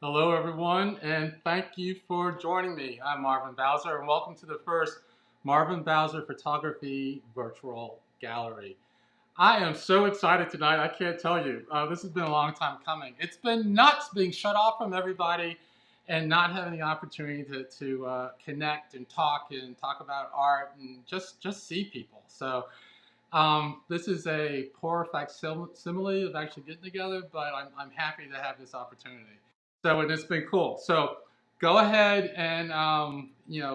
Hello, everyone, and thank you for joining me. I'm Marvin Bowser, and welcome to the first Marvin Bowser Photography Virtual Gallery. I am so excited tonight, I can't tell you. This has been a long time coming. It's been nuts being shut off from everybody and not having the opportunity to connect and talk about art and just see people. So this is a poor facsimile of actually getting together, but I'm happy to have this opportunity. And it's been cool. So go ahead and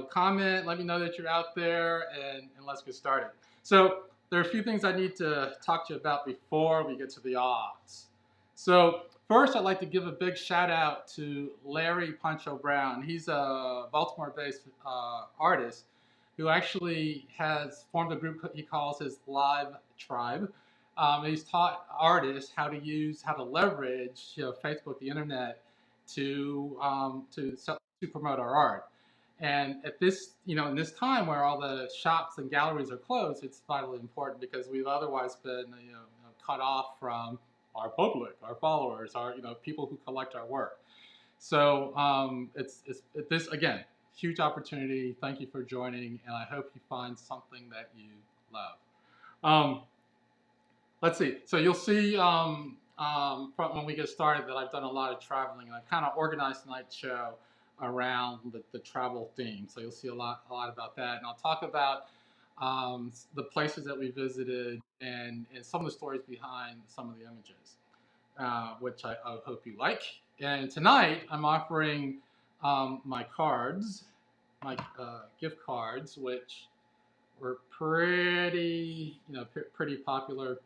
comment. Let me know that you're out there, and let's get started. So there are a few things I need to talk to you about before we get to the odds. So first, I'd like to give a big shout out to Larry Pancho Brown. He's a Baltimore-based artist who actually has formed a group he calls his Live Tribe. He's taught artists how to leverage Facebook, the internet, to promote our art. And at this, in this time where all the shops and galleries are closed, it's vitally important because we've otherwise been, cut off from our public, our followers, our, people who collect our work. So it's this again, huge opportunity. Thank you for joining, and I hope you find something that you love. Um, let's see. So you'll see from when we get started that I've done a lot of traveling, and I kind of organized tonight's show around the travel theme. So you'll see a lot about that, and I'll talk about the places that we visited and some of the stories behind some of the images, which I hope you like. And tonight I'm offering my cards, my gift cards, which were pretty popular,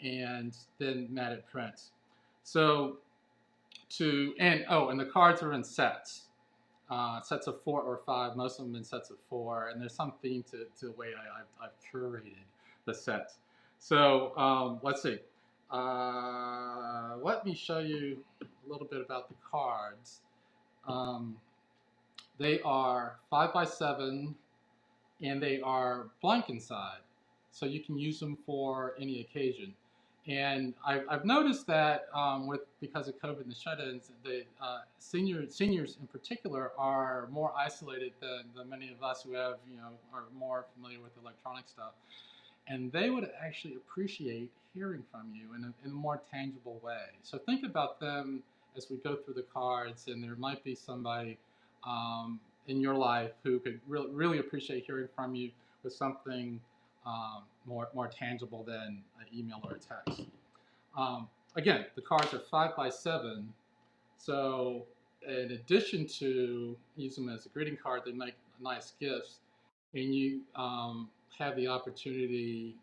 and then Matted Prints. So and the cards are in sets, sets of 4 or 5. Most of them in sets of 4, and there's some theme to the way I've curated the sets. So let's see. Let me show you a little bit about the cards. Um, they are 5 by 7, and they are blank inside, so you can use them for any occasion. And I've noticed that because of COVID and the shut-ins, the seniors in particular are more isolated than many of us who are more familiar with electronic stuff, and they would actually appreciate hearing from you in a more tangible way. So think about them as we go through the cards, and there might be somebody in your life who could really appreciate hearing from you with something more tangible than an email or a text. Again, the cards are 5 by 7, so in addition to using them as a greeting card, they make nice gifts, and you have the opportunity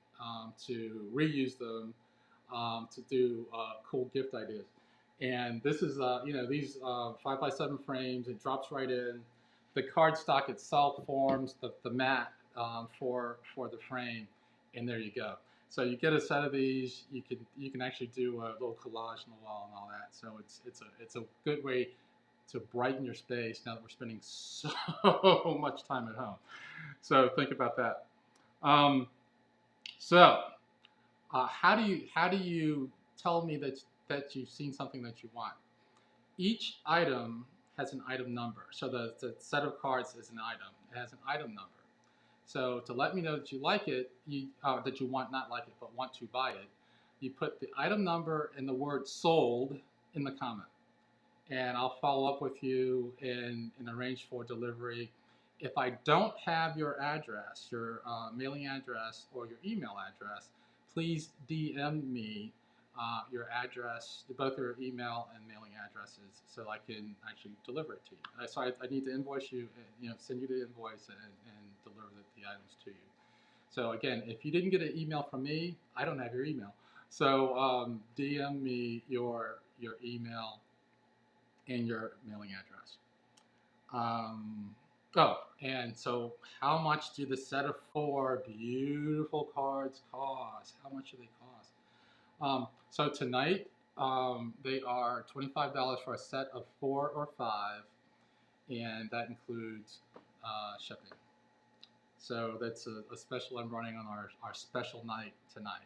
to reuse them to do cool gift ideas. And this is, these 5 by 7 frames. It drops right in. The cardstock itself forms the mat for the frame, and there you go. So you get a set of these. You can actually do a little collage on the wall and all that. So it's a good way to brighten your space now that we're spending so much time at home. So think about that. Um, so how do you tell me that you've seen something that you want? Each item has an item number. So the set of cards is an item. It has an item number. So to let me know that you like it, that you want not like it, but want to buy it, you put the item number and the word sold in the comment, and I'll follow up with you and arrange for delivery. If I don't have your address, your mailing address, or your email address, please DM me your address, both your email and mailing addresses, so I can actually deliver it to you. So I need to invoice you, and, send you the invoice and deliver the items to you. So again, if you didn't get an email from me, I don't have your email. So DM me your email and your mailing address. And so how much do the set of 4 beautiful cards cost? How much do they cost? So tonight, they are $25 for a set of 4 or 5, and that includes shipping. So that's a special I'm running on our special night tonight.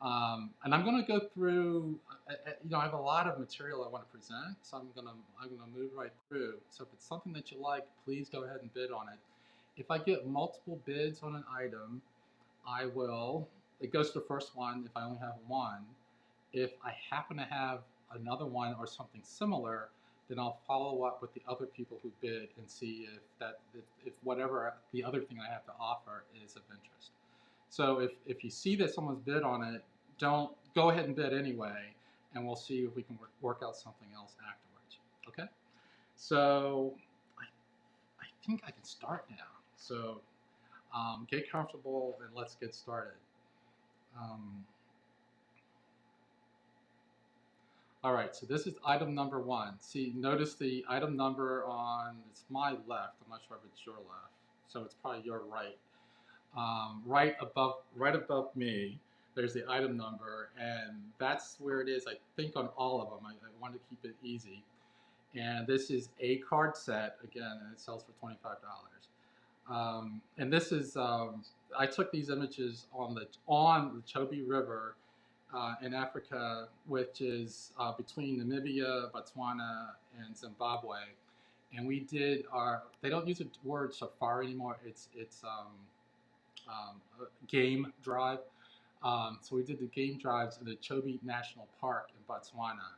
And I'm going to go through. I have a lot of material I want to present, so I'm gonna move right through. So if it's something that you like, please go ahead and bid on it. If I get multiple bids on an item, I will. It goes to the first one if I only have one. If I happen to have another one or something similar, then I'll follow up with the other people who bid and see if whatever the other thing I have to offer is of interest. So if you see that someone's bid on it, don't go ahead and bid anyway, and we'll see if we can work out something else afterwards. Okay? So I think I can start now. So get comfortable and let's get started. Um, all right, so this is item number one. See, notice the item number on, it's my left. I'm not sure if it's your left. So it's probably your right. Right above me, there's the item number, and that's where it is. I think on all of them. I wanted to keep it easy. And this is a card set again, and it sells for $25. And this is I took these images on the Chobe River in Africa, which is between Namibia, Botswana, and Zimbabwe. And we did our. They don't use the word safari anymore. It's game drive. So we did the game drives in the Chobe National Park in Botswana,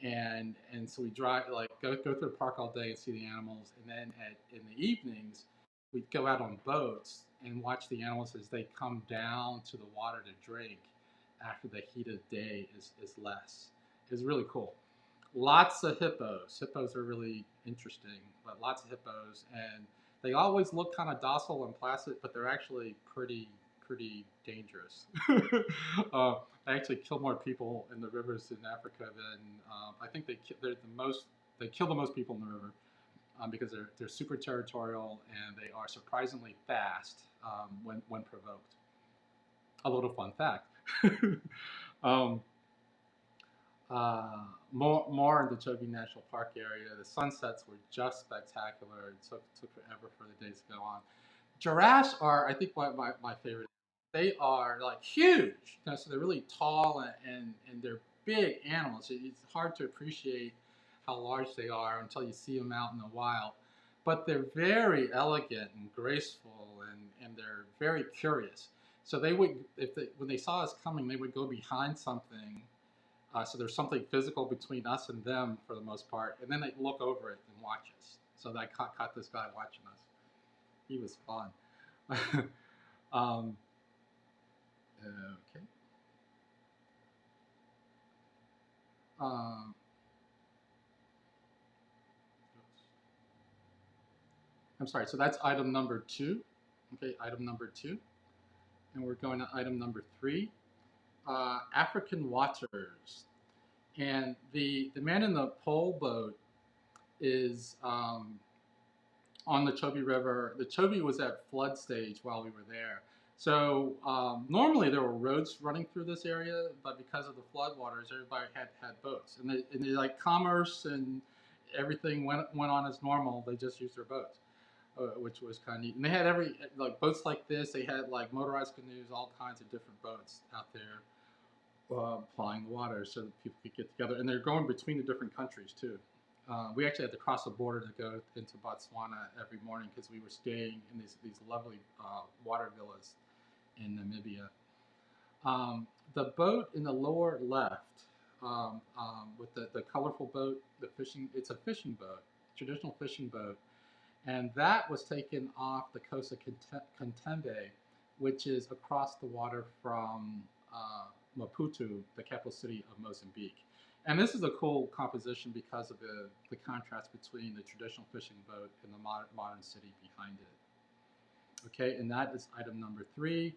and so we drive like go through the park all day and see the animals, and then in the evenings we'd go out on boats and watch the animals as they come down to the water to drink after the heat of the day is less. It's really cool. Lots of hippos. Hippos are really interesting, but lots of hippos, and they always look kind of docile and placid, but they're actually pretty dangerous. uh, they actually kill more people in the rivers in Africa than I think they're the most. They kill the most people in the river because they're super territorial and they are surprisingly fast when provoked. A little fun fact. um, more in the Chobe National Park area. The sunsets were just spectacular. It took forever for the days to go on. Giraffes are, I think, my favorite. They are like huge, so they're really tall and they're big animals. It's hard to appreciate how large they are until you see them out in the wild. But they're very elegant and graceful, and they're very curious. So they would, when they saw us coming, they would go behind something. So there's something physical between us and them for the most part, and then they'd look over it and watch us. So I caught this guy watching us. He was fun. um, okay. Um, I'm sorry. So that's item number two. Okay, item number two, and we're going to item number three. African waters, and the man in the pole boat is on the Chobe River. The Chobe was at flood stage while we were there. So normally there were roads running through this area, but because of the floodwaters, everybody had boats, and they like commerce and everything went on as normal. They just used their boats, which was kind of neat. And they had like boats like this. They had like motorized canoes, all kinds of different boats out there plying the water so that people could get together. And they're going between the different countries too. We actually had to cross the border to go into Botswana every morning because we were staying in these lovely water villas in Namibia. The boat in the lower left, with the colorful boat, it's a fishing boat, traditional fishing boat, and that was taken off the coast of Contembe, which is across the water from Maputo, the capital city of Mozambique. And this is a cool composition because of the contrast between the traditional fishing boat and the modern city behind it. Okay, and that is item number three.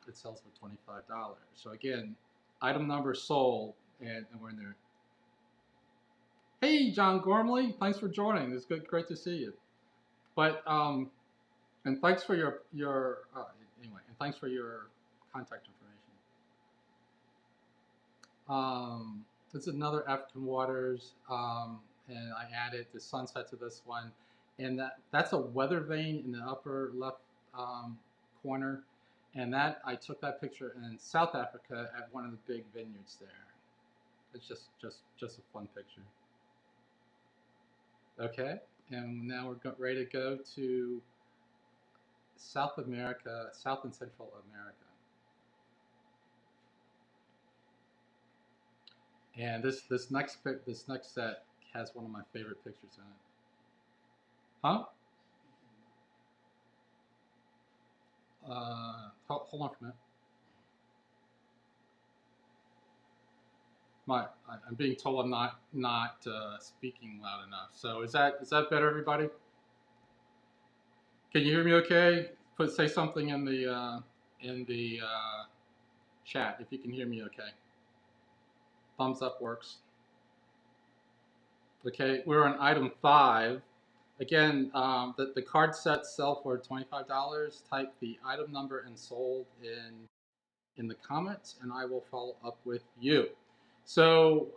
It sells for $25. So again, item number sold, and we're in there. Hey, John Gormley, thanks for joining. It's great to see you. But and thanks for your anyway, and thanks for your contact information. This is another African Waters, and I added the sunset to this one, and that's a weather vane in the upper left corner, And that I took that picture in South Africa at one of the big vineyards there. It's just a fun picture. Okay, and now we're ready to go to South America, South and Central America. And this next set has one of my favorite pictures in it. Huh? Hold on for a minute. I'm being told I'm not speaking loud enough. So is that better, everybody? Can you hear me? Okay. Say something in the chat if you can hear me. Okay. Thumbs up works. Okay, we're on item 5. Again, the card sets sell for $25. Type the item number and sold in the comments, and I will follow up with you. So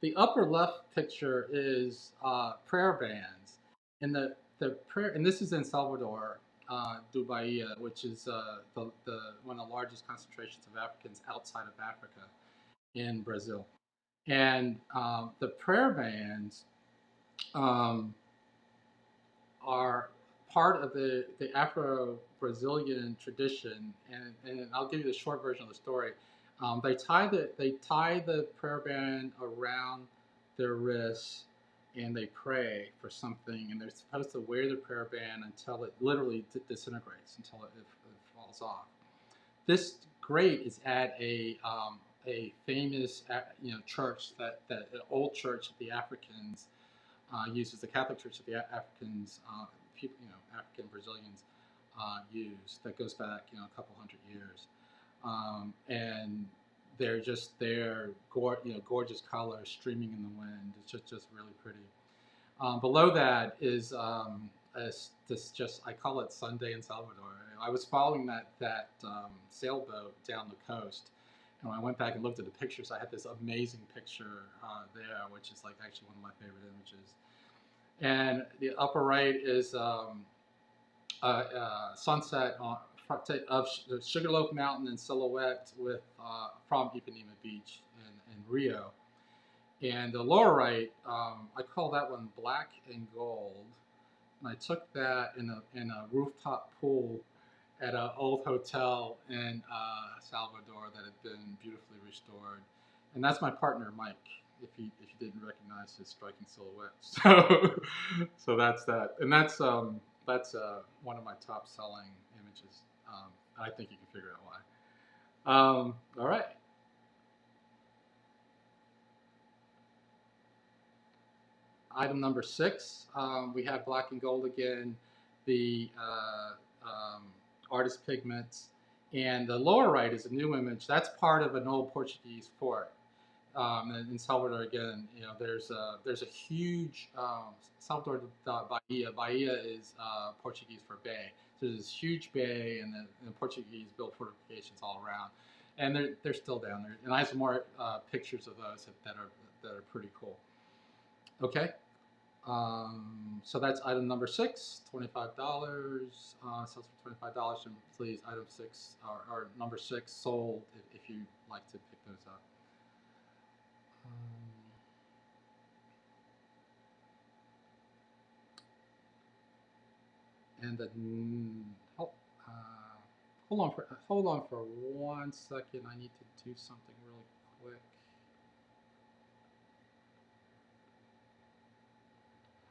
the upper left picture is prayer bands, and the prayer, and this is in Salvador, do Bahia, which is the one of the largest concentrations of Africans outside of Africa in Brazil, and the prayer bands um, are part of the Afro-Brazilian tradition, and I'll give you the short version of the story. They tie the prayer band around their wrists, and they pray for something, and they're supposed to wear the prayer band until it literally disintegrates, until it falls off. This grate is at a famous church that an old church that the Africans uses, the Catholic Church that the Africans, people, African Brazilians use, that goes back, a couple hundred years, and they're gorgeous colors streaming in the wind. It's just really pretty. Below that is I call it Sunday in Salvador. I was following that sailboat down the coast, and when I went back and looked at the pictures, I had this amazing picture there, which is like actually one of my favorite images. And the upper right is sunset of Sugarloaf Mountain in silhouette from Ipanema Beach in Rio. And the lower right, I call that one Black and Gold. And I took that in a rooftop pool at an old hotel in Salvador that had been beautifully restored. And that's my partner, Mike, if you didn't recognize his striking silhouette. So that's that. And that's one of my top selling images. I think you can figure out why. All right. Item number 6, we have Black and Gold again, the artist pigments, and the lower right is a new image. That's part of an old Portuguese fort in Salvador. Again, there's a huge Salvador Bahia. Bahia is Portuguese for bay. So there's this huge bay, and the Portuguese built fortifications all around, and they're still down there. And I have some more pictures of those that are pretty cool. Okay. So that's item number 6, $25. Sells for $25, and please, item 6 or number 6 sold if you'd like to pick those up. And then hold on for 1 second. I need to do something really quick.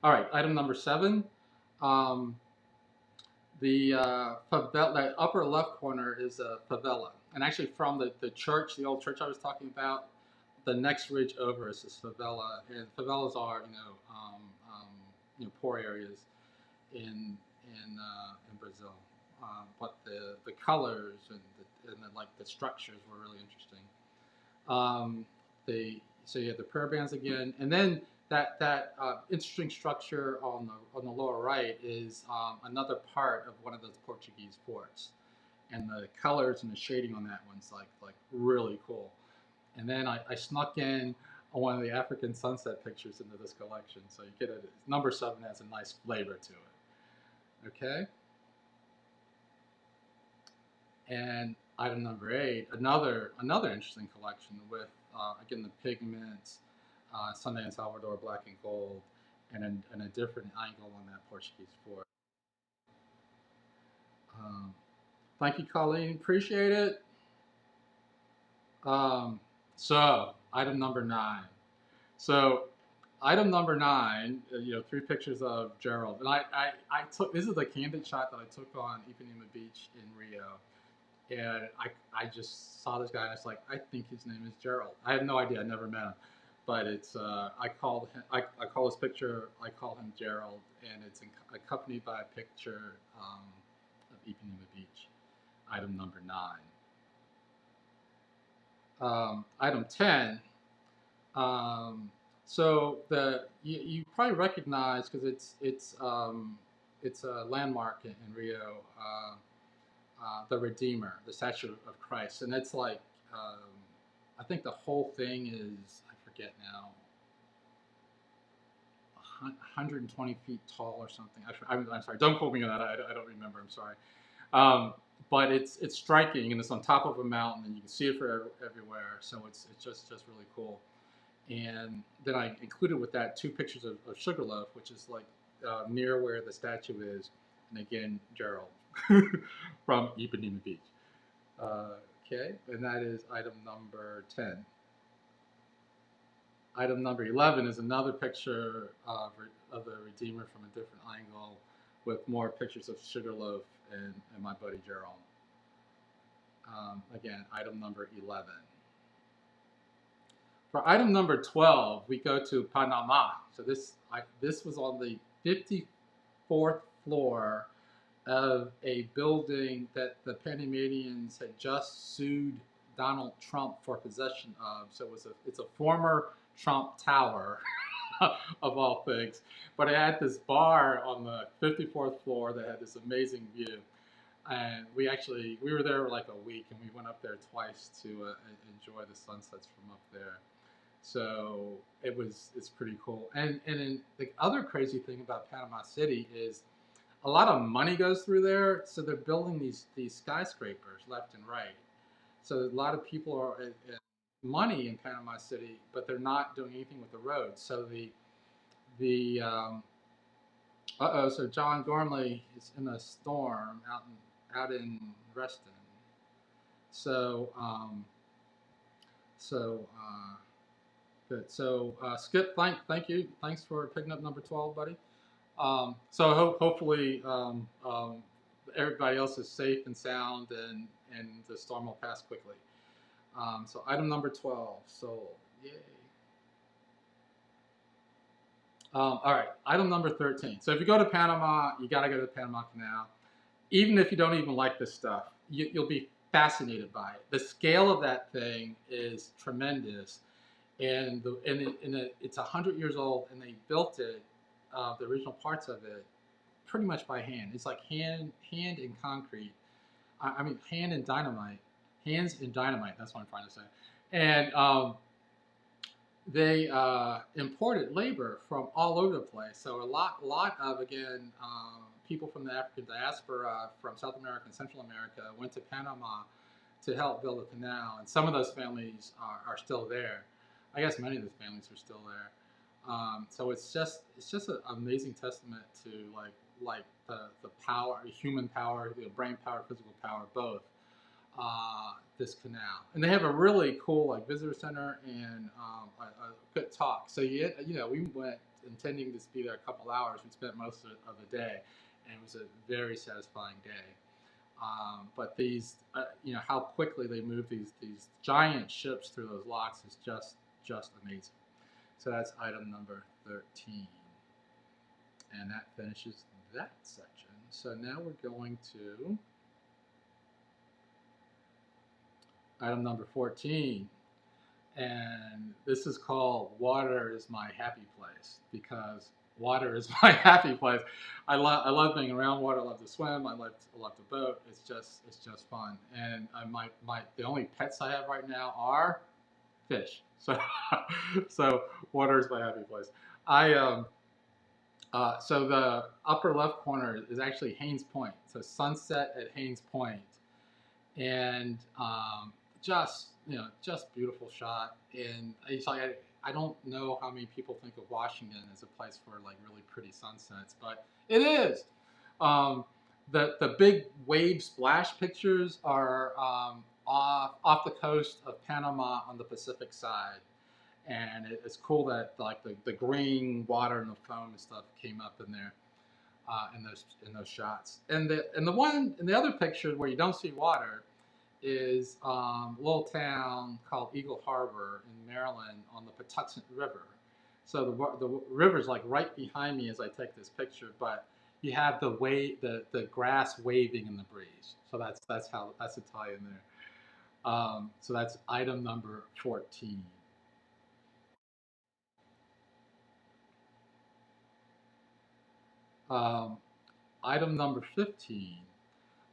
All right, item number 7. The favela, that upper left corner is a favela, and actually from the church, the old church I was talking about, the next ridge over is this favela, and favelas are poor areas in Brazil, but the colors and the structures were really interesting. So you have the prayer bands again, and then that interesting structure on the lower right is another part of one of those Portuguese forts, and the colors and the shading on that one's like really cool. And then I snuck in one of the African sunset pictures into this collection, so you get it. Number 7 has a nice flavor to it. Okay. And item number 8, another interesting collection with again the pigments, Sunday in Salvador black and gold, and a different angle on that Portuguese fort. Um, thank you, Colleen. Appreciate it. Um, so item number 9. So item number 9, 3 pictures of Gerald, and I took, this is the candid shot that I took on Ipanema Beach in Rio. And I just saw this guy and I was like, I think his name is Gerald. I have no idea, I never met him. But it's, I called him, I call his picture, I call him Gerald, and it's accompanied by a picture of Ipanema Beach, item number 9. Item 10, so you probably recognize, because it's a landmark in Rio, the Redeemer, the statue of Christ, and it's like I think the whole thing is, I forget now, 120 feet tall or something. I'm sorry, don't quote me on that. I don't remember. I'm sorry. But it's striking, and it's on top of a mountain, and you can see it everywhere. So it's just really cool. And then I included with that 2 pictures of Sugarloaf, which is like near where the statue is, and again Gerald from Ipanema Beach. Okay, and that is item number 10. Item number 11 is another picture of the Redeemer from a different angle, with more pictures of Sugarloaf and my buddy Gerald. Again, item number 11. For item number 12, we go to Panama. So this was on the 54th floor of a building that the Panamanians had just sued Donald Trump for possession of. So it's a former Trump Tower, of all things. But it had this bar on the 54th floor that had this amazing view. And we were there like a week, and we went up there twice to enjoy the sunsets from up there. So it's pretty cool. And the other crazy thing about Panama City is a lot of money goes through there, so they're building these skyscrapers left and right. So a lot of people are money in Panama City, but they're not doing anything with the roads. So so John Gormley is in a storm out in Reston. So good. So Skip, thank you. Thanks for picking up number 12, buddy. So hopefully everybody else is safe and sound, and the storm will pass quickly. So item number 12, sold. Yay. All right, item number 13. So if you go to Panama, you got to go to the Panama Canal. Even if you don't even like this stuff, you'll be fascinated by it. The scale of that thing is tremendous, and it's 100 years old, and they built it, the original parts of it, pretty much by hand. It's like hand in concrete. I mean, hand in dynamite. Hands in dynamite. That's what I'm trying to say. And they imported labor from all over the place. So a lot of, again, people from the African diaspora from South America and Central America went to Panama to help build a canal, and some of those families are still there. I guess many of those families are still there. So it's just an amazing testament to like the power, human power, brain power, physical power, both. This canal, and they have a really cool like visitor center and a good talk. So we went intending to be there a couple hours. We spent most of the day, and it was a very satisfying day. But these, how quickly they move these giant ships through those locks is just amazing. So that's item number 13, and that finishes that section. So now we're going to item number 14, and this is called "Water is my happy place," because water is my happy place. I love being around water. I love to swim. I love to boat. It's just fun. And the only pets I have right now are fish. So so water is my happy place. So the upper left corner is actually Haynes Point. So sunset at Haynes Point. and just just beautiful shot. And it's like I don't know how many people think of Washington as a place for like really pretty sunsets, but it is. Um, the big wave splash pictures are off the coast of Panama on the Pacific side, and it's cool that like the green water and the foam and stuff came up in there in those shots. And the one in the other picture where you don't see water is a little town called Eagle Harbor in Maryland on the Patuxent River. So the river's like right behind me as I take this picture, but you have the grass waving in the breeze. So that's a tie in there. So that's item number 14. Um, Item number 15.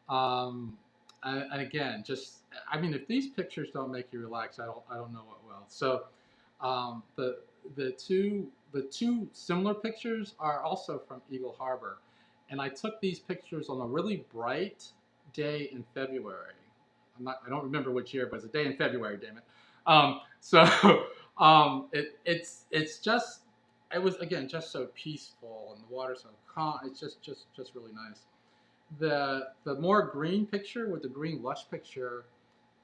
Um, and again, just I mean, if these pictures don't make you relax, I don't know what will. So the the two similar pictures are also from Eagle Harbor, and I took these pictures on a really bright day in February. I don't remember which year, but it's a day in February. Damn it. So it's just it was again just so peaceful and the water so calm. It's just really nice. The more green picture with the green lush picture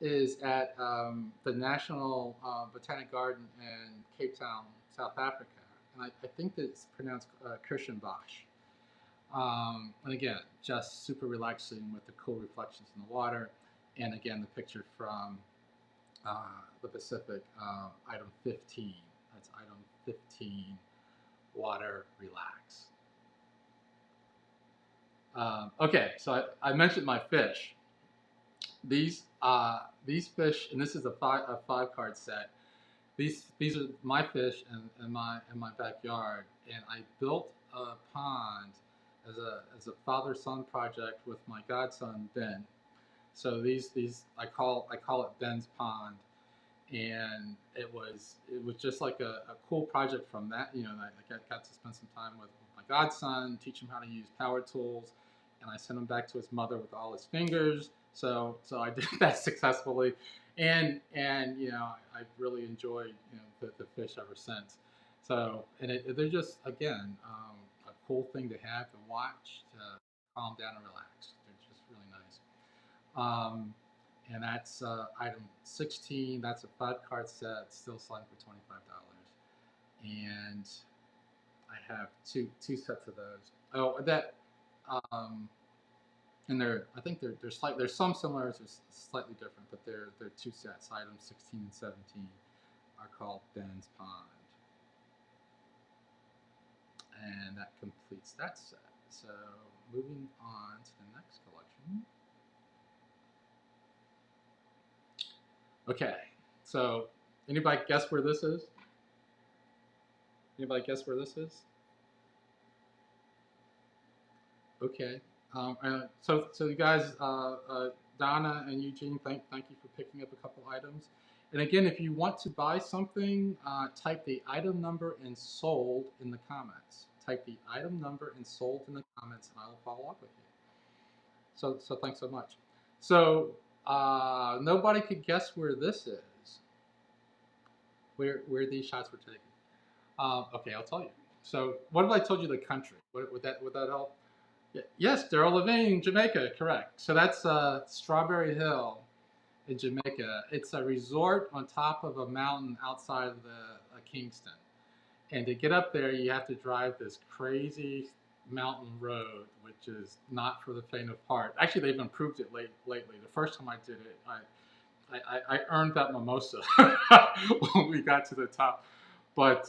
is at the National Botanic Garden in Cape Town, South Africa, and I think that it's pronounced Kirschenbosch. And again, just super relaxing with the cool reflections in the water, and again the picture from the Pacific, item 15. That's item 15. Water, relax. Okay, so I mentioned my fish. These fish, and this is a five card set. These are my fish in my backyard, and I built a pond as a father son project with my godson Ben. So these I call it Ben's Pond, and it was just like a cool project from that. I got to spend some time with my godson, teach him how to use power tools, and I sent him back to his mother with all his fingers. So I did that successfully, and I've really enjoyed the fish ever since. So and they're just again a cool thing to have to watch to calm down and relax. They're just really nice. And that's item 16. That's a five-card set, still selling for $25. And I have two sets of those. Oh, that um, and I think they're slight. There's some similarities, there's slightly different, but they're two sets. Items 16 and 17 are called Ben's Pond, and that completes that set. So moving on to the next collection. Okay, so anybody guess where this is? Anybody guess where this is? Okay. So you guys, Donna and Eugene, thank you for picking up a couple items. And again, if you want to buy something, type the item number and sold in the comments. Type the item number and sold in the comments, and I will follow up with you. So thanks so much. So nobody could guess where this is, where these shots were taken. Okay, I'll tell you. So what if I told you the country? Would that help? Yes, Daryl Levine, Jamaica, correct. So that's Strawberry Hill in Jamaica. It's a resort on top of a mountain outside of Kingston. And to get up there, you have to drive this crazy mountain road, which is not for the faint of heart. Actually, they've improved it lately. The first time I did it, I earned that mimosa when we got to the top. But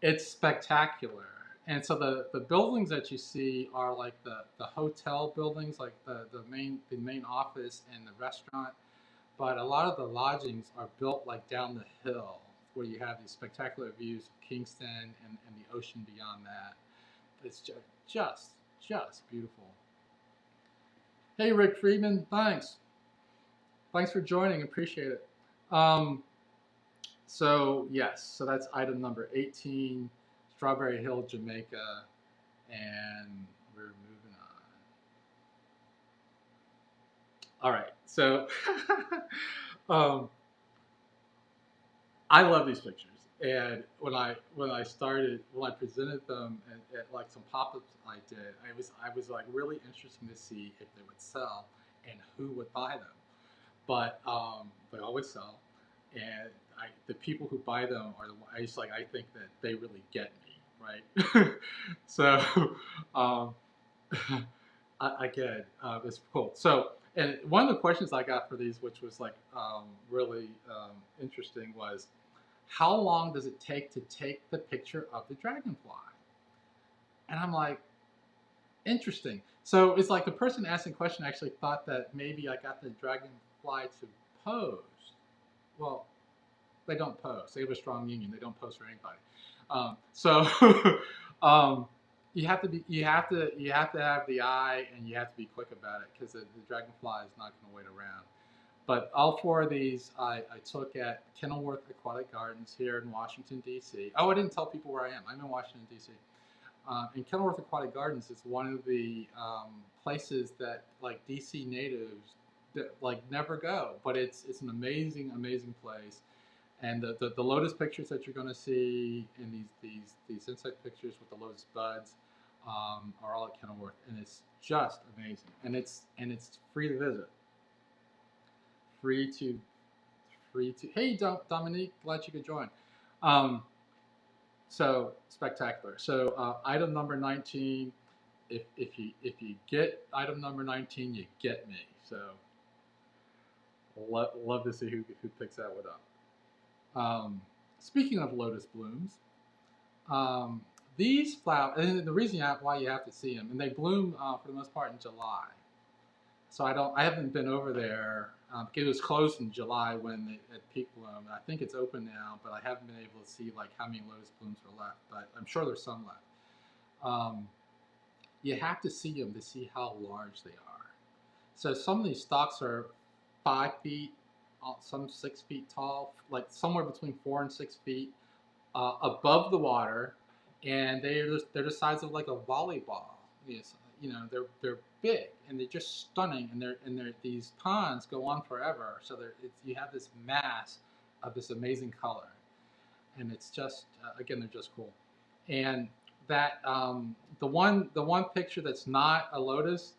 it's spectacular. And so the buildings that you see are like the hotel buildings, like the main office and the restaurant. But a lot of the lodgings are built like down the hill, where you have these spectacular views of Kingston and the ocean beyond that. It's just beautiful. Hey, Rick Friedman, thanks for joining. Appreciate it. Um, so yes, so that's item number 18, Strawberry Hill, Jamaica, and we're moving All right. So um, I love these pictures. And when I presented them at like some pop-ups I did, I was like really interested to see if they would sell and who would buy them. But they always sell, and the people who buy them are I think that they really get me, right? So um, again, it's cool. So, and one of the questions I got for these, which was like really interesting, was how long does it take to take the picture of the dragonfly? And I'm like, interesting. So it's like the person asking the question actually thought that maybe I got the dragonfly to pose. Well, they don't pose. They have a strong union. They don't pose for anybody. So um, you have to have the eye, and you have to be quick about it because the dragonfly is not going to wait around. But all four of these I took at Kenilworth Aquatic Gardens here in Washington D.C. Oh, I didn't tell people where I am. I'm in Washington D.C. And Kenilworth Aquatic Gardens is one of the places that like DC natives that, like never go, but it's an amazing amazing place. And the lotus pictures that you're going to see in these insect pictures with the lotus buds are all at Kenilworth, and it's just amazing. And it's free to visit, free to free to. Hey, Dominique, glad you could join. Um, so spectacular. So item number 19. If you get item number 19, you get me. So love to see who picks that one up. Speaking of lotus blooms, um, these flowers, and the reason why you have to see them, and they bloom for the most part in July. So I haven't been over there. It was closed in July when at peak bloom. I think it's open now, but I haven't been able to see like how many lotus blooms are left. But I'm sure there's some left. Um, you have to see them to see how large they are. So some of these stalks are 5 feet, some 6 feet tall, like somewhere between 4 and 6 feet above the water, and they're the size of like a volleyball. Yes, they're big and they're just stunning, and these ponds go on forever. So you have this mass of this amazing color, and it's just again they're just cool. And that the one picture that's not a lotus,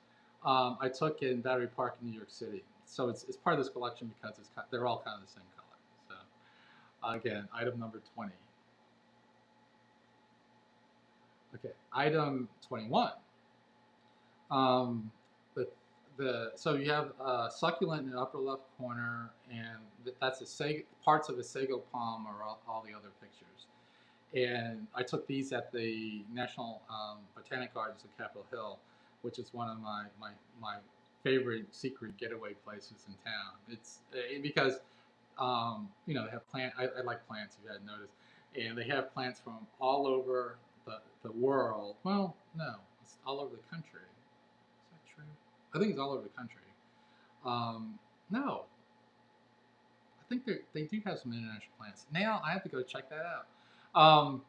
I took in Battery Park in New York City. So it's part of this collection because they're all kind of the same color. So again, item number 20. Okay, item 21. Um, the so you have succulent in the upper left corner, and that's parts of a sago palm or all the other pictures. And I took these at the National Botanic Gardens in Capitol Hill, which is one of my favorite secret getaway places in town. It's because they have I like plants, if you hadn't noticed, and they have plants from all over the world. Well, no, it's all over the country. Is that true? I think it's all over the country. No, I think they do have some international plants. Now I have to go check that out. Um,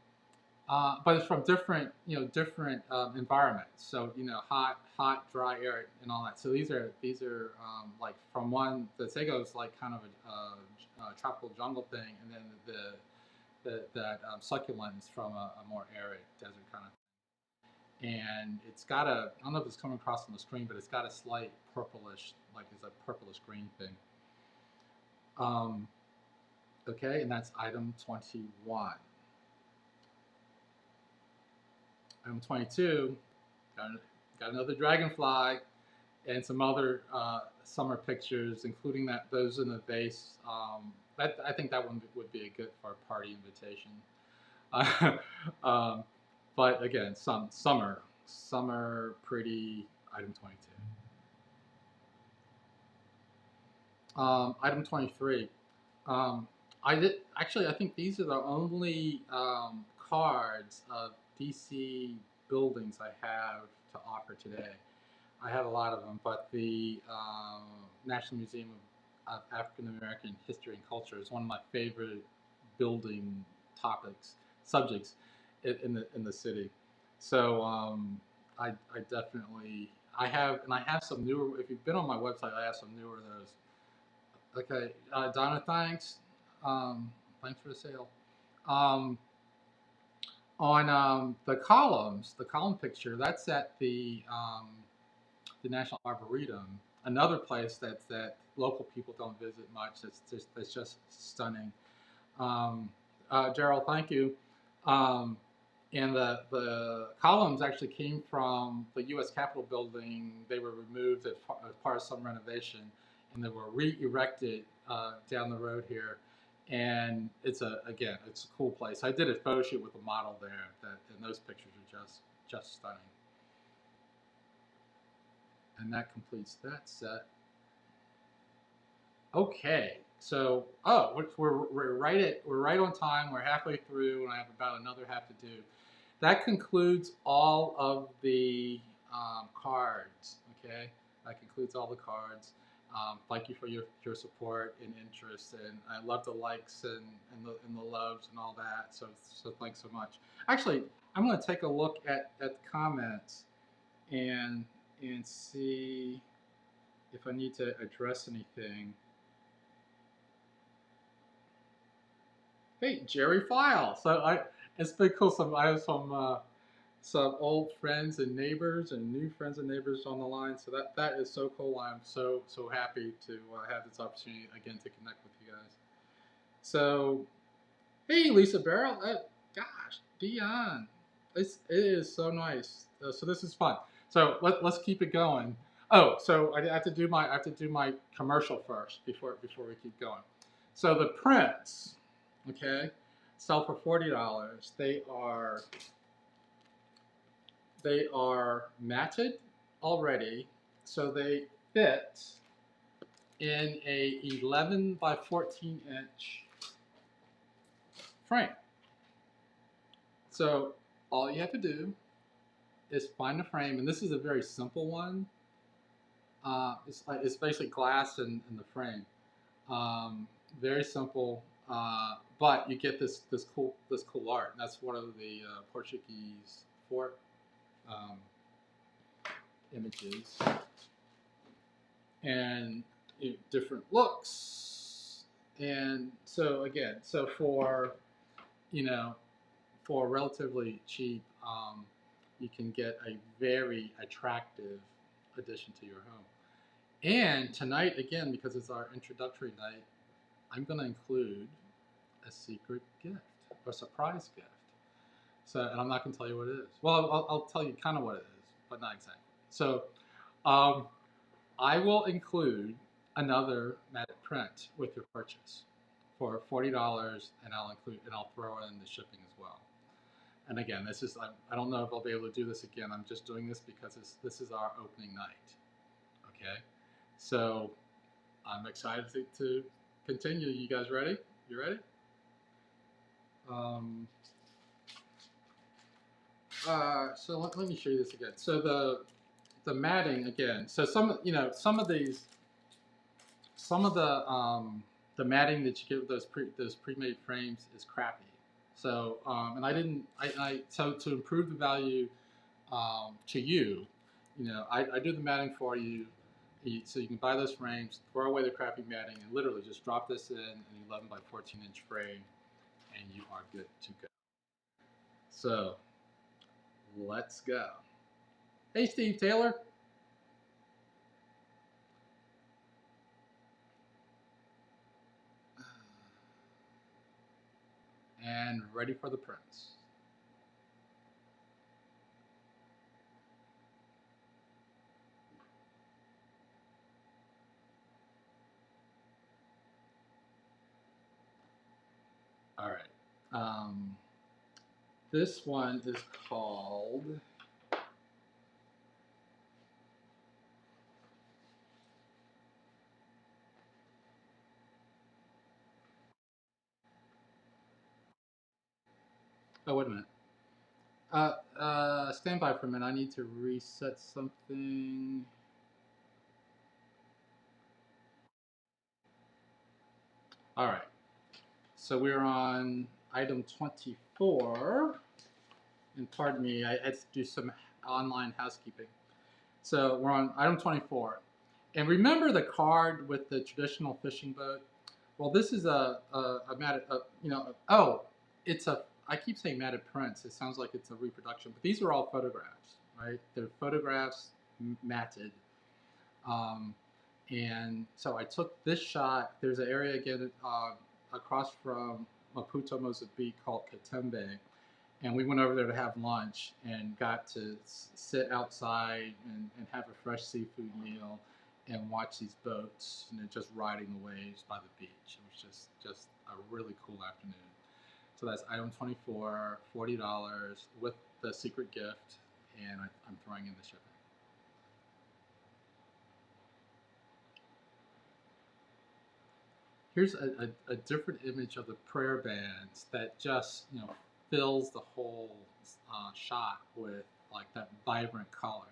but it's from different environments. So hot, dry air, and all that. So these are like from the sago is like kind of a tropical jungle thing, and then that succulent is from a more arid desert kind of. And it's got I don't know if it's coming across on the screen, but it's got a slight purplish, like it's a purplish green thing. Um, okay, and that's item 21. Item 22, got, got another dragonfly and some other summer pictures, including those in the vase. I think that one would be a good for a party invitation. Uh, um, but again, summer, pretty. Item 22. Item 23. Um, I think these are the only cards of DC buildings I have to offer today. I have a lot of them, but the National Museum of African American History and Culture is one of my favorite building subjects in the city. So I definitely I have some newer. If you've been on my website, I have some newer of those. Okay, Donna, thanks. Thanks for the sale. Um, on the column picture, that's at the National Arboretum, another place that local people don't visit much. It's just stunning. Um, Gerald, thank you. Um, and the columns actually came from the U.S. Capitol building. They were removed as part of some renovation, and they were re-erected down the road here. And it's it's a cool place. I did a photo shoot with a model there, and those pictures are just stunning. And that completes that set. Okay, so we're right on time. We're halfway through, and I have about another half to do. That concludes all of the cards. Okay, that concludes all the cards. Thank you for your support and interest, and I love the likes and the loves and all that. So thanks so much. Actually, I'm going to take a look at the comments and see if I need to address anything. Hey, Jerry File. It's been cool. I have some old friends and neighbors and new friends and neighbors on the line. So that is so cool. I'm so happy to have this opportunity again to connect with you guys. So, hey, Lisa Barrel. Gosh, Dion, it is so nice. So this is fun. So let's keep it going. Oh, so I have to do my commercial first before we keep going. So the prints, okay, sell for $40. They are matted already, so they fit in a 11 by 14 inch frame. So all you have to do is find a frame, and this is a very simple one. It's basically glass in the frame. Very simple, but you get this cool art. And that's one of the Portuguese fort images, and different looks. And so again, for for relatively cheap, you can get a very attractive addition to your home. And tonight, again, because it's our introductory night, I'm going to include a secret gift, or surprise gift. So, and I'm not going to tell you what it is. Well, I'll tell you kind of what it is, but not exactly. So, I will include another matted print with your purchase for $40, and I'll throw in the shipping as well. And again, I don't know if I'll be able to do this again. I'm just doing this because this is our opening night. Okay, so I'm excited to continue. You guys ready? You ready? So let me show you this again. So the matting again. So some of the matting that you get with those pre-made frames is crappy. So and so to improve the value to you, I do the matting for you. So you can buy those frames, throw away the crappy matting, and literally just drop this in an 11 by 14 inch frame, and you are good to go. So let's go. Hey, Steve Taylor. And ready for the prints. All right. This one is called oh, wait a minute. Stand by for a minute. I need to reset something. All right. So we're on item 24. And pardon me, I had to do some online housekeeping. So we're on item 24. And remember the card with the traditional fishing boat? Well, this is a matted, oh, it's a, I keep saying matted prints. It sounds like it's a reproduction, but these are all photographs, right? They're photographs matted. Um, and so I took this shot. There's an area again across from Maputo, Mozambique called Katembe. And we went over there to have lunch and got to sit outside and have a fresh seafood meal and watch these boats, just riding the waves by the beach. It was just a really cool afternoon. So that's item 24, $40 with the secret gift, and I'm throwing in the shipping. Here's a different image of the prayer bands that just fills the whole shot with like that vibrant color.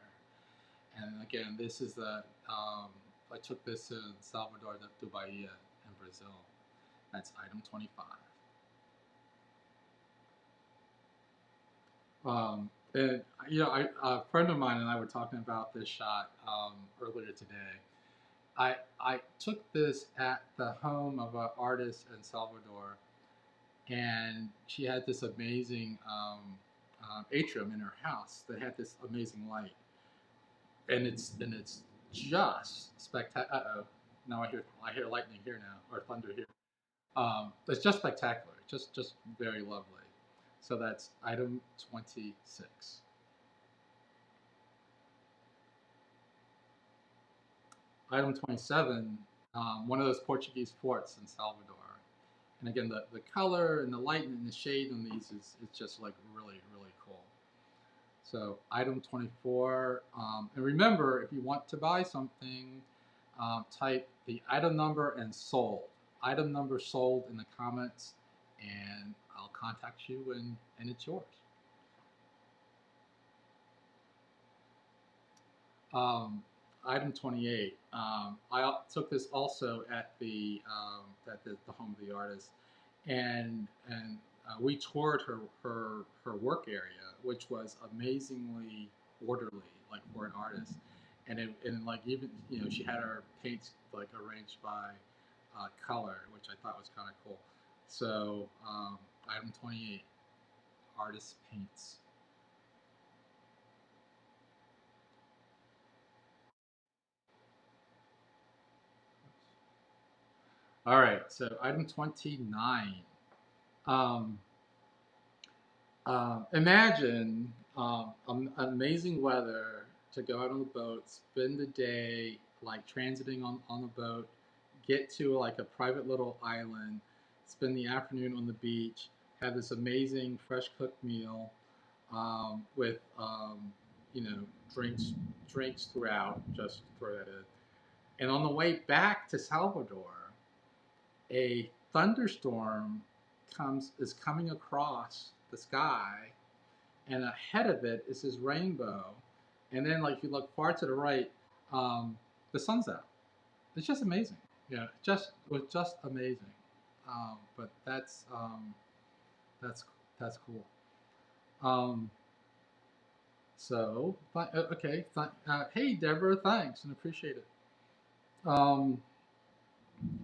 And again, this is I took this in Salvador de Bahia in Brazil. That's item 25. And a friend of mine and I were talking about this shot earlier today. I took this at the home of an artist in Salvador, and she had this amazing atrium in her house that had this amazing light, and it's just spectacular. Uh oh, now I hear lightning here now, or thunder here. It's just spectacular, just very lovely. So that's item 26. Item 27, one of those Portuguese forts in Salvador. And again, the color and the light and the shade on these is just like really, really cool. So item 24. And remember, if you want to buy something, type the item number and sold. Item number sold in the comments, and I'll contact you and it's yours. Um, Item 28. I took this also at the home of the artist, and we toured her work area, which was amazingly orderly, like for an artist, and like even she had her paints like arranged by color, which I thought was kind of cool. So item 28, artist paints. All right, so item 29. Um, Imagine amazing weather to go out on the boat, spend the day like transiting on the boat, get to like a private little island, spend the afternoon on the beach, have this amazing fresh cooked meal with you know drinks throughout. Just throw that in. And on the way back to Salvador, a thunderstorm is coming across the sky, and ahead of it is this rainbow, and then like if you look far to the right, the sun's out. It's just amazing. Yeah, it was just amazing. But that's that's cool. Um, okay. Hey Deborah, thanks and appreciate it. Um,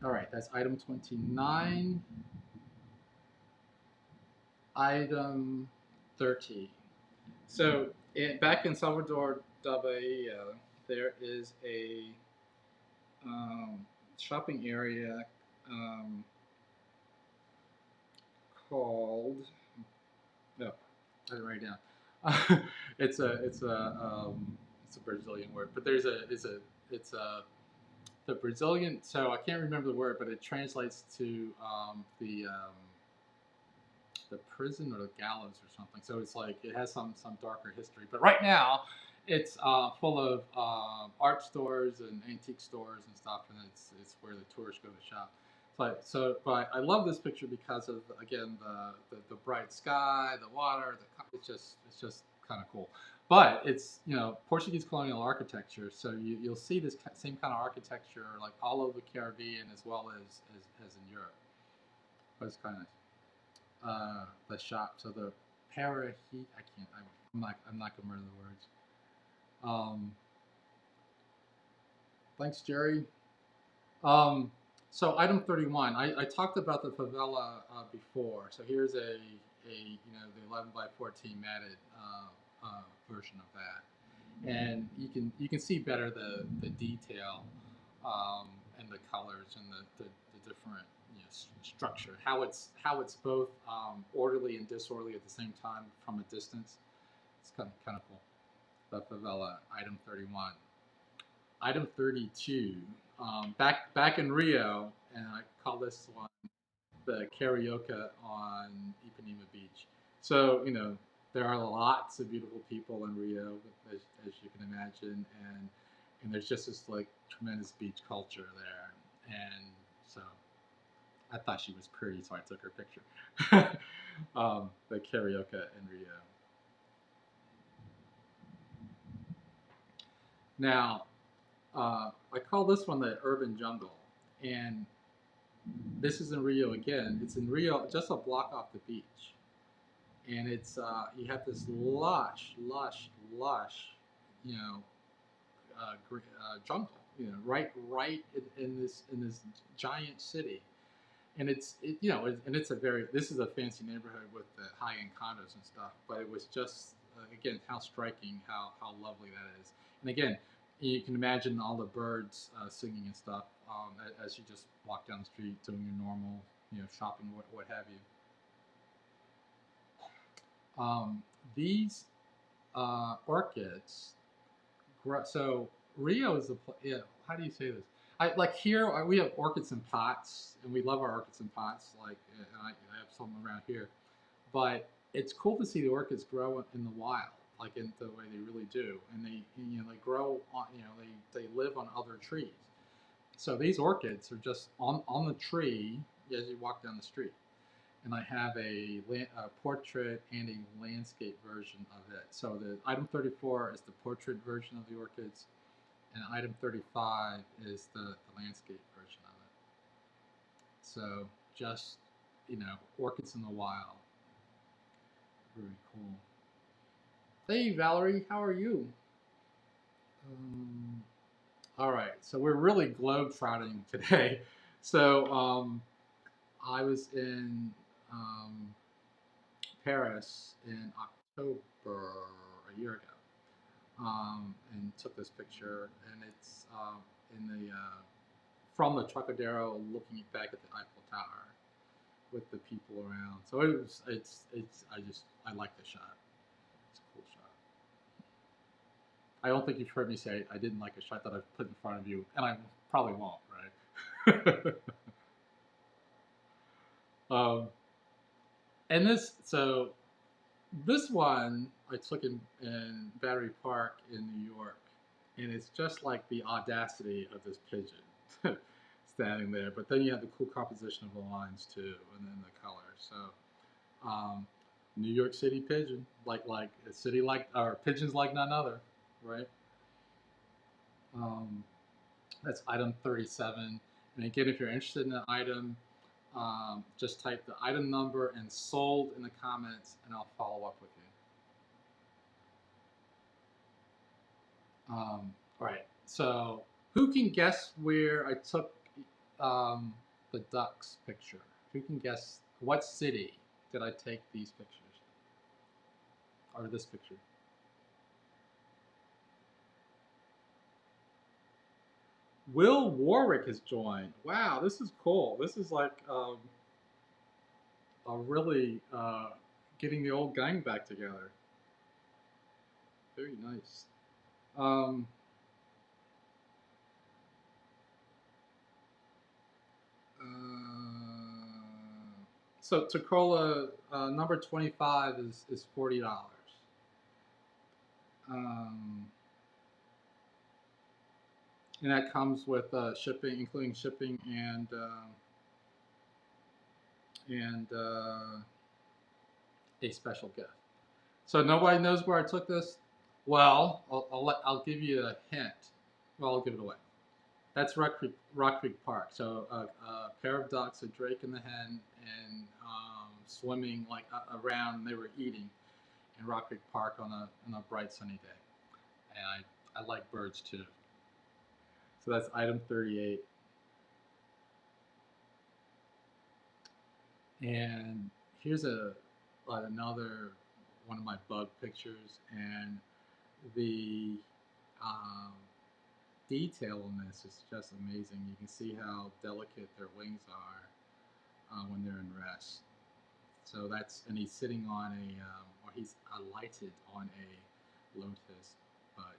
all right, that's item 29. Item 30. So back in Salvador da Bahia, there is a shopping area um, called. No, I didn't write it down. It's a Brazilian word, but it's a the Brazilian. So I can't remember the word, but it translates to the prison or the gallows or something. So it's like it has some darker history. But right now, it's full of art stores and antique stores and stuff, and it's where the tourists go to shop. But I love this picture because of again the bright sky, the water, it's just kind of cool. But it's Portuguese colonial architecture, so you'll see this same kind of architecture like all over the Caribbean as well as in Europe. But it's kind of nice the shop. So the parahit, I can't. I'm not gonna remember the words. Thanks, Jerry. Um, so item 31, I talked about the favela before. So here's the 11 by 14 matted version of that, and you can see better the detail and the colors and the different structure. How it's both orderly and disorderly at the same time from a distance. It's kind of cool. The favela, item 31. Item 32. Back in Rio, and I call this one the karaoke on Ipanema Beach. So there are lots of beautiful people in Rio, as you can imagine, and there's just this like tremendous beach culture there, and so I thought she was pretty, so I took her picture. The karaoke in Rio. Now, I call this one the urban jungle, and this is in Rio again. It's in Rio, just a block off the beach, and it's you have this lush, you know, jungle, right in this giant city, and it's a very this is a fancy neighborhood with the high end condos and stuff, but it was just again how striking, how lovely that is, and again you can imagine all the birds singing and stuff as you just walk down the street doing your normal shopping, what have you. These orchids grow. So Rio is yeah. How do you say this? I like here we have orchids in pots, and we love our orchids in pots. Like I have some around here, but it's cool to see the orchids grow in the wild, like in the way they really do, and they grow on they live on other trees. So these orchids are just on the tree as you walk down the street, and I have a portrait and a landscape version of it. So the item 34 is the portrait version of the orchids, and item 35 is the landscape version of it. So just orchids in the wild. Very cool. Hey Valerie, how are you? Um, all right, so we're really globe-trotting today. So I was in um, Paris in October a year ago, and took this picture, and it's in the from the Trocadero, looking back at the Eiffel Tower with the people around. So I like the shot. It's a cool shot. I don't think you've heard me say I didn't like a shot that I've put in front of you, and I probably won't, right? And this one I took in Battery Park in New York, and it's just like the audacity of this pigeon standing there. But then you have the cool composition of the lines too, and then the color. So, New York City pigeon, like a city like or pigeons like none other, right? Um, that's item 37. And again, if you're interested in an item, just type the item number and sold in the comments, and I'll follow up with you. All right. So, who can guess where I took the ducks picture? Who can guess what city did I take these pictures or this picture? Will Warwick has joined. Wow, this is cool. This is like a really getting the old gang back together. Very nice. Um, uh, so Tacola number 25 is $40. Um, and that comes with shipping, including shipping and a special gift. So nobody knows where I took this. Well, I'll give you a hint. Well, I'll give it away. That's Rock Creek Park. So a pair of ducks, a drake and the hen, and swimming like around. And they were eating in Rock Creek Park on a bright sunny day. And I like birds too. So that's item 38. And here's another one of my bug pictures, and the um, detail in this is just amazing. You can see how delicate their wings are when they're in rest. So that's, and he's sitting on or he's alighted on a lotus bud.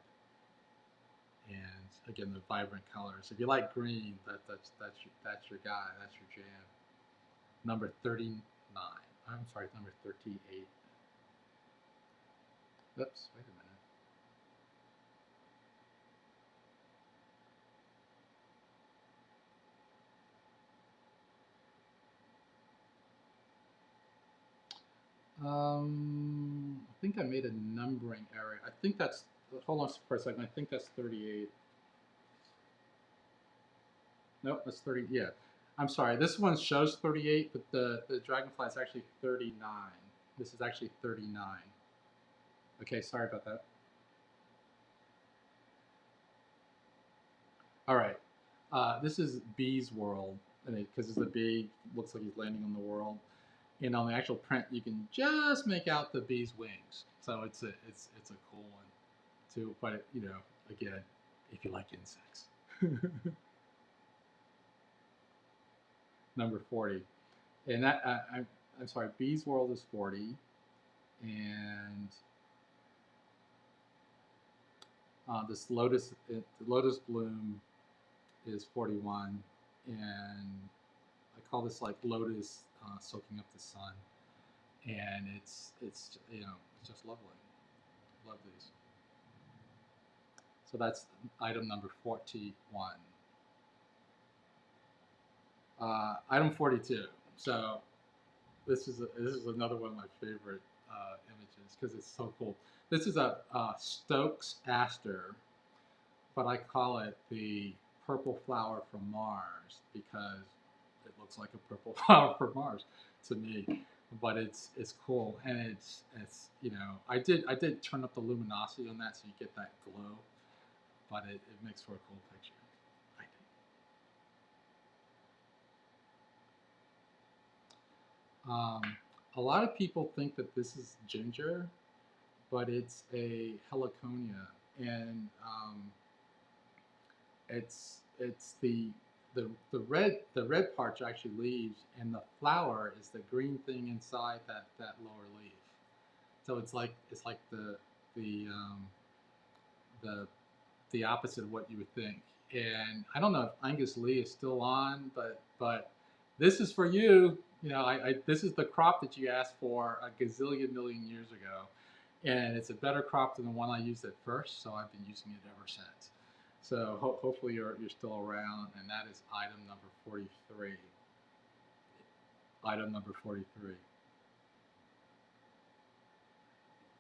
And again, the vibrant colors. If you like green, that's your guy. That's your jam. Number 39. I'm sorry, number 38. Oops, wait a minute. I think I made a numbering error. I think that's, hold on for a second. I think that's 38. Nope, that's 30. Yeah. I'm sorry. This one shows 38, but the Dragonfly is actually 39. This is actually 39. Okay, sorry about that. All right. This is Bee's world, because it's a bee, looks like he's landing on the world. And on the actual print, you can just make out the bee's wings. So it's a cool one, too. But you know, again, if you like insects. Number 40, and that I'm sorry, Bee's world is 40, and this the lotus bloom is 41, and I call this like lotus soaking up the sun, and it's you know, it's just lovely. Love these. So that's item number 41. Item 42. So this is another one of my favorite images because it's so cool. This is a Stokes aster, but I call it the purple flower from Mars because it looks like a purple flower from Mars to me. But it's cool, and it's you know, I did turn up the luminosity on that so you get that glow, but it makes for a cool picture, I think. A lot of people think that this is ginger, but it's a heliconia, and it's the red parts are actually leaves, and the flower is the green thing inside that lower leaf. So it's like the the the opposite of what you would think. And I don't know if Angus Lee is still on, but this is for you. You know, this is the crop that you asked for a gazillion million years ago, and it's a better crop than the one I used at first. So I've been using it ever since. So hopefully you're still around, and that is item number 43. Item number 43.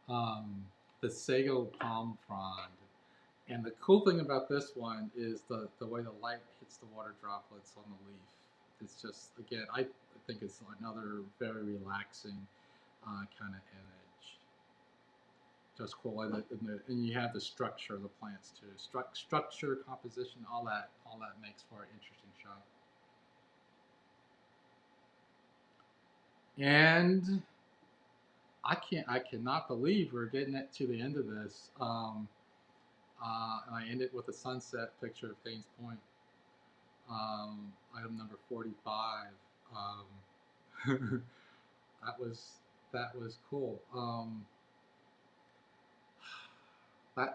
Um, the sago palm frond. And the cool thing about this one is the way the light hits the water droplets on the leaf. It's just, again, I think it's another very relaxing kind of image. Just cool. And you have the structure of the plants too. Structure, composition, all that makes for an interesting shot. And I cannot believe we're getting it to the end of this. And I end it with a sunset picture of Haynes Point. Item number 45. That was that was cool.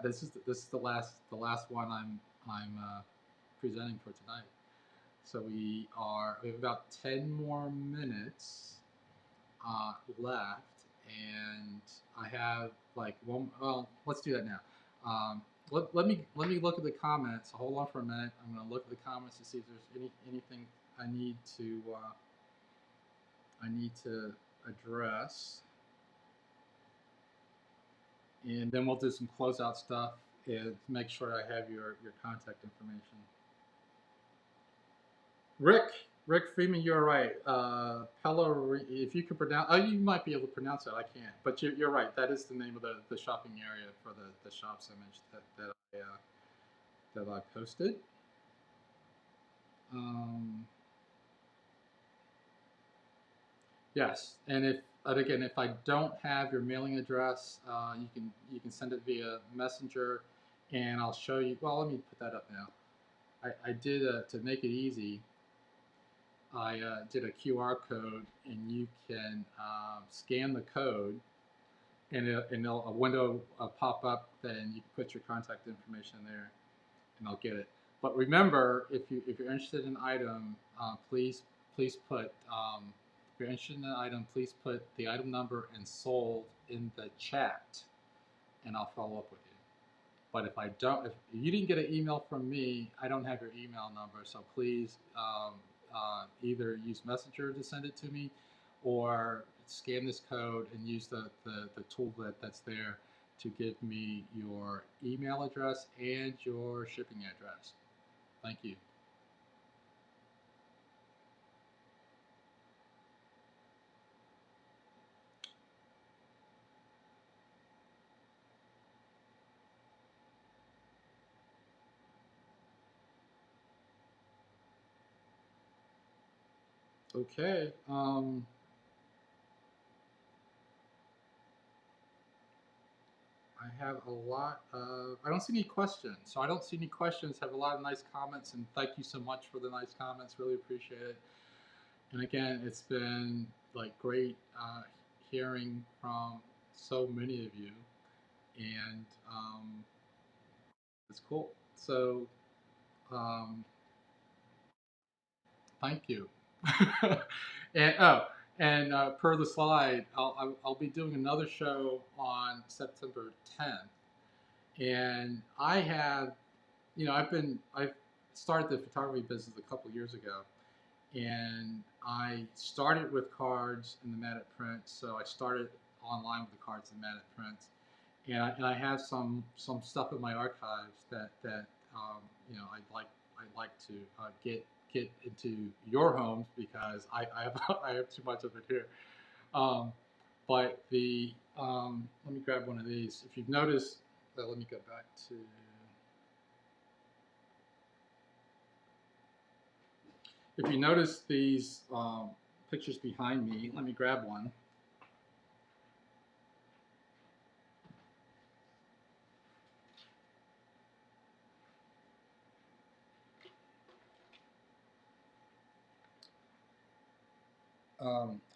This is the last one I'm presenting for tonight. So we have about 10 more minutes left, and I have like one. Well, let's do that now. Let me look at the comments. Hold on for a minute. I'm going to look at the comments to see if there's anything I need to address, and then we'll do some closeout stuff and make sure I have your contact information. Rick Rick Freeman, you're right. If you could pronounce, oh, you might be able to pronounce it. I can't, but you're right. That is the name of the shopping area for the shops I mentioned that I posted. Um, yes, and again, if I don't have your mailing address, you can send it via Messenger, and I'll show you. Well, let me put that up now. I did to make it easy. I did a QR code, and you can scan the code, and a window pop up. Then you can put your contact information there, and I'll get it. But remember, if you're interested in an item, please put if you're interested in an item, please put the item number and sold in the chat, and I'll follow up with you. But if you didn't get an email from me, I don't have your email number. So please either use Messenger to send it to me, or scan this code and use the toollet that's there to give me your email address and your shipping address. Thank you. Okay. I have a lot of. I don't see any questions, so I don't see any questions. Have a lot of nice comments, and thank you so much for the nice comments. Really appreciate it. And again, it's been like great hearing from so many of you, and it's cool. So um, thank you. and oh, and per the slide, I'll be doing another show on September 10th, and I've started the photography business a couple years ago, and I started with cards and the matted prints. So I started online with the cards and matted prints, and I have some stuff in my archives that I'd like to get into your homes because I have I have too much of it here. Um, but the let me grab one of these. If you've noticed, let me go back to. If you notice these pictures behind me, let me grab one.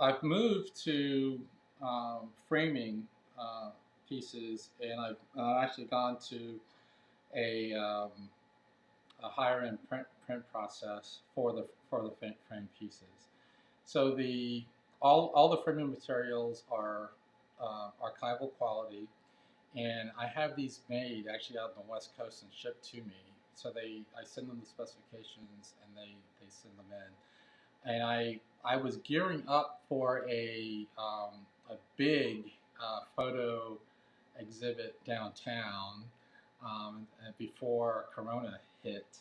I've moved to framing pieces, and I've actually gone to a, um, a higher end print process for the frame pieces. So all the framing materials are archival quality, and I have these made actually out on the West Coast and shipped to me. So I send them the specifications, and they send them in. And I was gearing up for a big photo exhibit downtown before Corona hit.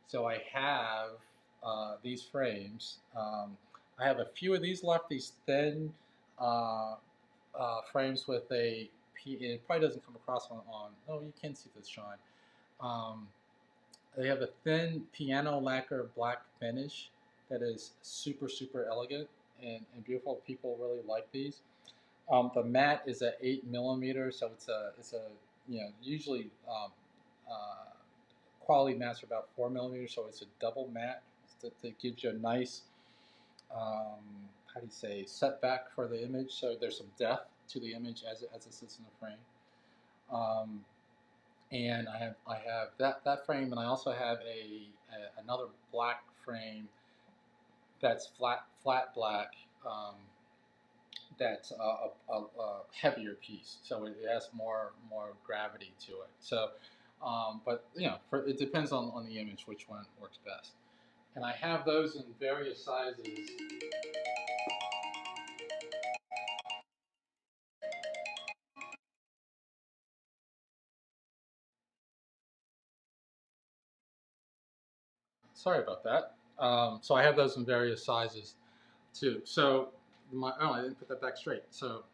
So I have these frames. I have a few of these left. These thin uh, frames with it probably doesn't come across on. Oh, you can see this shine. Um, they have a thin piano lacquer black finish that is super elegant and beautiful. People really like these. The mat is at 8 millimeters, so it's a usually uh, quality mats are about 4 millimeters, so it's a double mat that gives you a nice how do you say setback for the image. So there's some depth to the image as it sits in the frame. Um, and I have that frame, and I also have another black frame that's flat black. That's a heavier piece, so it has more gravity to it. So, but it depends on the image which one works best. And I have those in various sizes. Sorry about that. So I have those in various sizes too. So I didn't put that back straight. So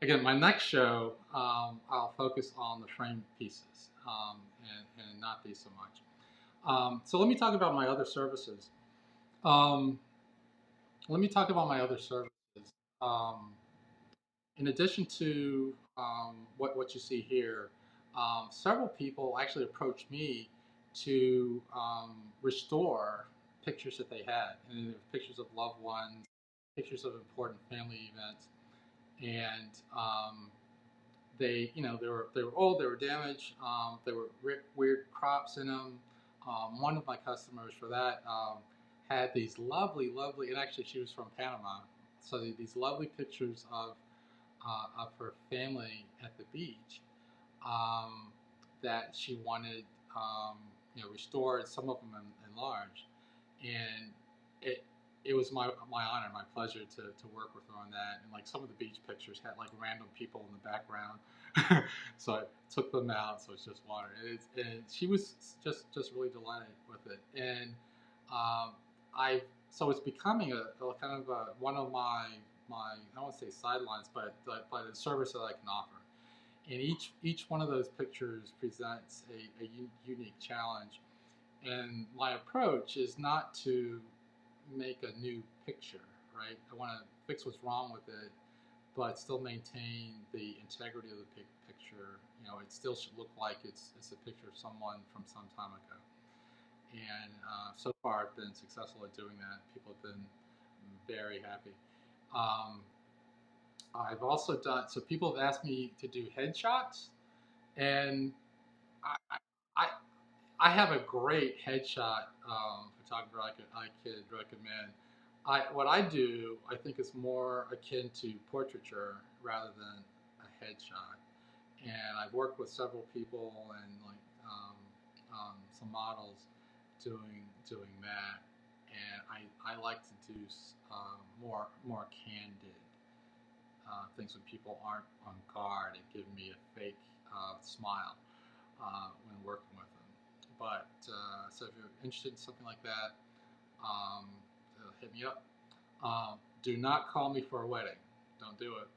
again, my next show, I'll focus on the frame pieces and not these so much. So let me talk about my other services. Um, Let me talk about my other services. Um, in addition to what you see here, several people actually approached me to restore pictures that they had, and pictures of loved ones, pictures of important family events, and they were old, they were damaged, there were weird crops in them. One of my customers for that had these lovely, and actually she was from Panama, so these lovely pictures of her family at the beach um, that she wanted restored, some of them enlarged, and it it was my honor, my pleasure to work with her on that. And like some of the beach pictures had like random people in the background, so I took them out. So it's just water, and she was just really delighted with it. And um, I so it's becoming a kind of one of my I don't want to say sidelines, but a service that I can offer. And each one of those pictures presents a unique challenge. And my approach is not to make a new picture, right? I want to fix what's wrong with it, but still maintain the integrity of the picture. It still should look like it's a picture of someone from some time ago. And so far, I've been successful at doing that. People have been very happy. Um, I've also done so. People have asked me to do headshots, and I, I, I have a great headshot photographer I could recommend. What I do, I think, is more akin to portraiture rather than a headshot. And I've worked with several people and like some models doing that. And I like to do more candid things when people aren't on guard and give me a fake smile when working with them. But so if you're interested in something like that, um, hit me up. Do not call me for a wedding. Don't do it.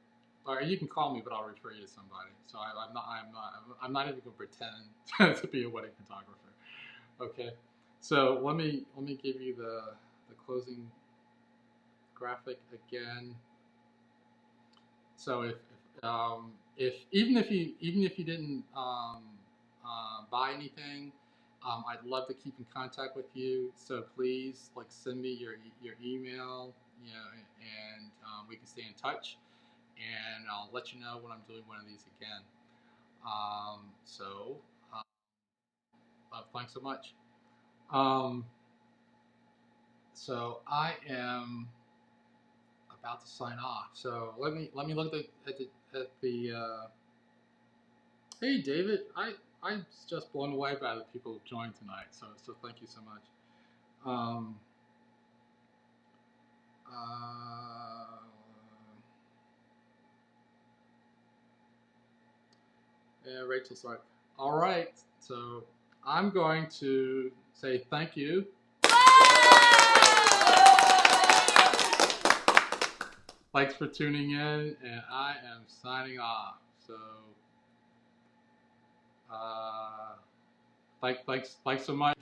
Or you can call me, but I'll refer you to somebody. So I'm not even going to pretend to be a wedding photographer. Okay. So let me give you the closing graphic again. So if even if you didn't buy anything, I'd love to keep in contact with you. So please like send me your email, and we can stay in touch. And I'll let you know when I'm doing one of these again. So thanks so much. Um, so I am about to sign off. So let me look at the. Hey David, I'm just blown away by the people who joined tonight. So thank you so much. Um, uh, yeah, Rachel's right. All right, so I'm going to say thank you. Thanks for tuning in, and I am signing off. So, thanks so much.